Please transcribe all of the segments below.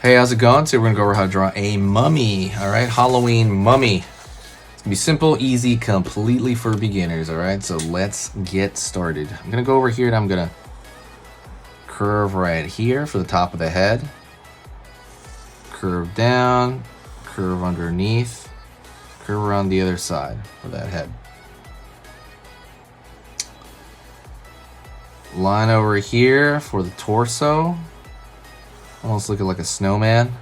Hey, how's it going? Today we're gonna go over how to draw a mummy. All right, Halloween mummy. It's gonna be simple, easy, completely for beginners. All right, so let's get started. I'm gonna go over here and I'm gonna curve right here for the top of the head. Curve down, curve underneath, curve around the other side of that head. Line over here for the torso. Almost looking like a snowman.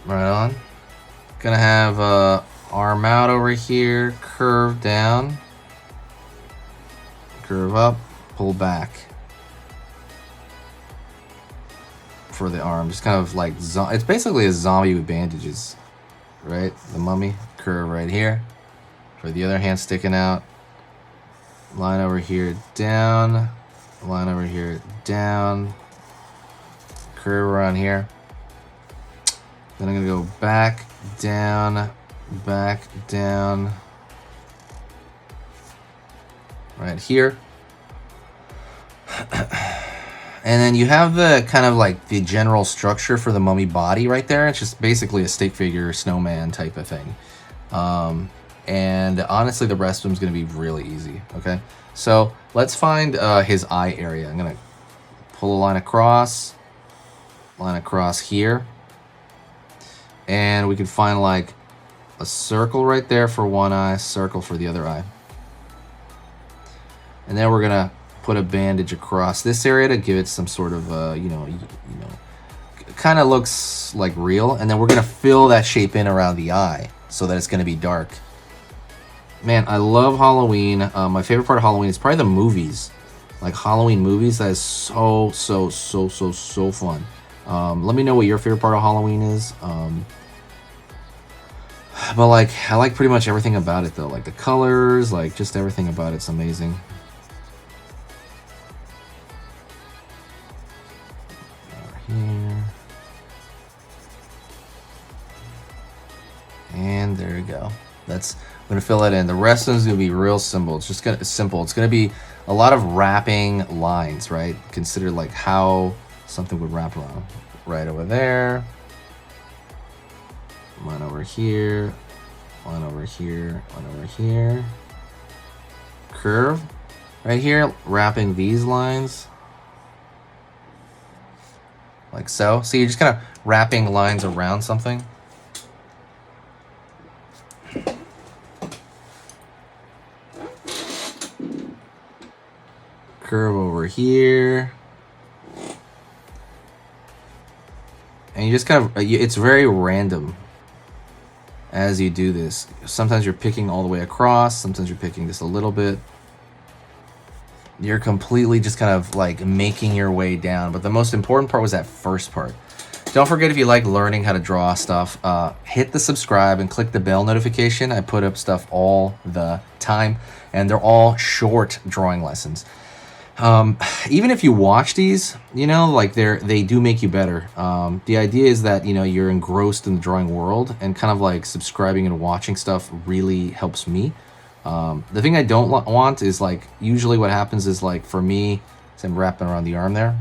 Right on. Gonna have arm out over here, curve down, curve up, pull back for the arm. Just kind of like it's basically a zombie with bandages, right? The mummy. Curve right here for the other hand sticking out. Line over here down. Line over here down. Curve around here. Then I'm gonna go back down, right here. And then you have the kind of like the general structure for the mummy body right there. It's just basically a stick figure, snowman type of thing. And honestly, the rest of them is going to be really easy. Okay, so let's find his eye area. I'm going to pull a line across here. And we can find like a circle right there for one eye, circle for the other eye. And then we're going to put a bandage across this area to give it some sort of, kind of looks like real. And then we're going to fill that shape in around the eye so that it's going to be dark. Man, I love Halloween. My favorite part of Halloween is probably the movies. Like Halloween movies, that is so fun. Let me know what your favorite part of Halloween is. But like, I like pretty much everything about it though. Like the colors, like just everything about it's amazing. Here. And there you go. I'm gonna fill that in. The rest of it is gonna be real simple. It's gonna be a lot of wrapping lines, right? Consider like how something would wrap around. Right over there. Line over here. Line over here. Line over here. Curve. Right here, wrapping these lines. Like so. So you're just kind of wrapping lines around something. Curve over here. And you just kind of, it's very random as you do this. Sometimes you're picking all the way across. Sometimes you're picking just a little bit. You're completely just kind of like making your way down. But the most important part was that first part. Don't forget, if you like learning how to draw stuff, hit the subscribe and click the bell notification. I put up stuff all the time, and they're all short drawing lessons. Even if you watch these, like they do make you better. The idea is that, you're engrossed in the drawing world, and kind of like subscribing and watching stuff really helps me. The thing I don't want is like, usually what happens is like for me, as I'm wrapping around the arm there,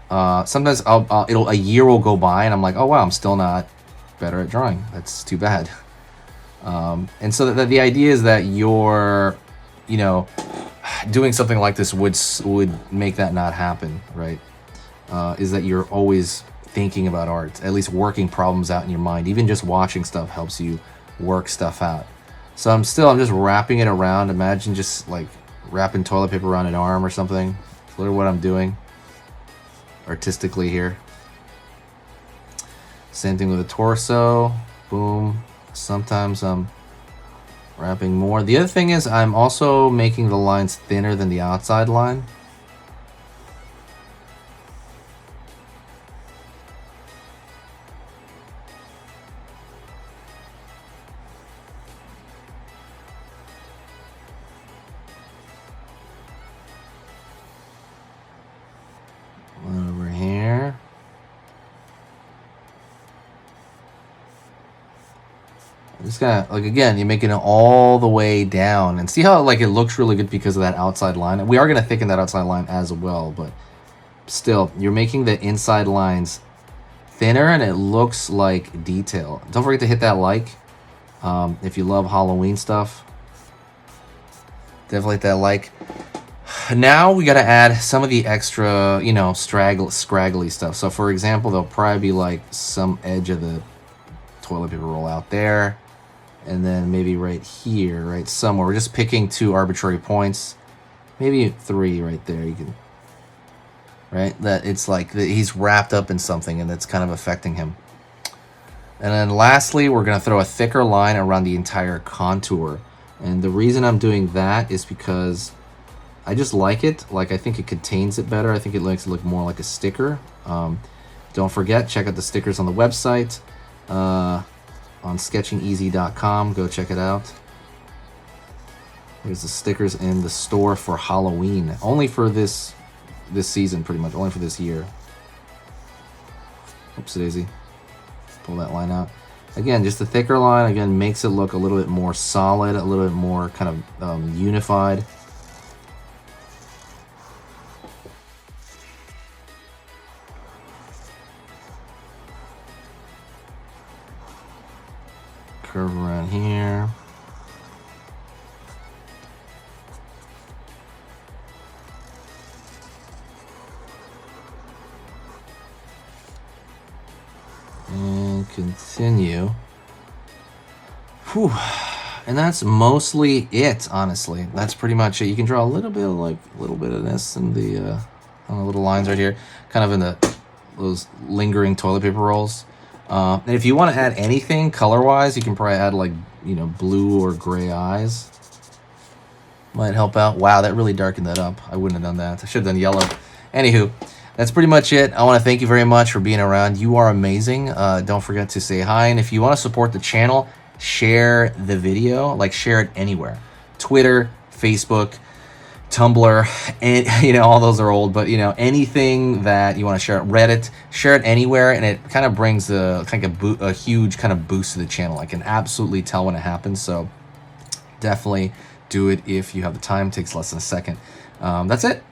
sometimes a year will go by and I'm like, oh wow, I'm still not better at drawing. That's too bad. And so the idea is that you're, doing something like this would make that not happen, right? Is that you're always thinking about art, at least working problems out in your mind. Even just watching stuff helps you work stuff out. So I'm just wrapping it around. Imagine just like wrapping toilet paper around an arm or something. That's literally what I'm doing artistically here. Same thing with the torso. Boom. Sometimes I'm wrapping more. The other thing is I'm also making the lines thinner than the outside line. One over here. Just kind of like, again, you're making it all the way down, and see how like it looks really good because of that outside line. We are going to thicken that outside line as well, but still, you're making the inside lines thinner and it looks like detail. Don't forget to hit that like if you love Halloween stuff. Definitely hit that like. Now we got to add some of the extra, you know, scraggly stuff. So for example, there'll probably be like some edge of the toilet paper roll out there, and then maybe right here, right somewhere. We're just picking 2 arbitrary points, maybe 3 right there. You can, right, that it's like he's wrapped up in something and that's kind of affecting him. And then lastly, we're going to throw a thicker line around the entire contour. And the reason I'm doing that is because I just like it. Like, I think it contains it better. I think it makes it look more like a sticker. Don't forget, check out the stickers on the website, on sketchingeasy.com. Go check it out. There's the stickers in the store for Halloween. Only for this season, pretty much. Only for this year. Oops, daisy. Pull that line out. Again, just a thicker line. Again, makes it look a little bit more solid, a little bit more kind of unified. Curve around here. And continue. Whew. And that's mostly it, honestly. That's pretty much it. You can draw a little bit of this in the on the little lines right here, kind of in those lingering toilet paper rolls. And if you want to add anything color-wise, you can probably add like, you know, blue or gray eyes. Might help out. Wow, that really darkened that up. I wouldn't have done that. I should have done yellow. Anywho, that's pretty much it. I want to thank you very much for being around. You are amazing. Don't forget to say hi. And if you want to support the channel, share the video. Like, share it anywhere. Twitter, Facebook, Tumblr, and, you know, all those are old, but, you know, anything that you want to share, Reddit, share it anywhere, and it kind of brings a huge kind of boost to the channel. I can absolutely tell when it happens, so definitely do it if you have the time. It takes less than a second. That's it.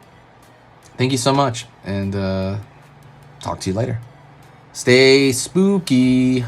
Thank you so much, and talk to you later. Stay spooky.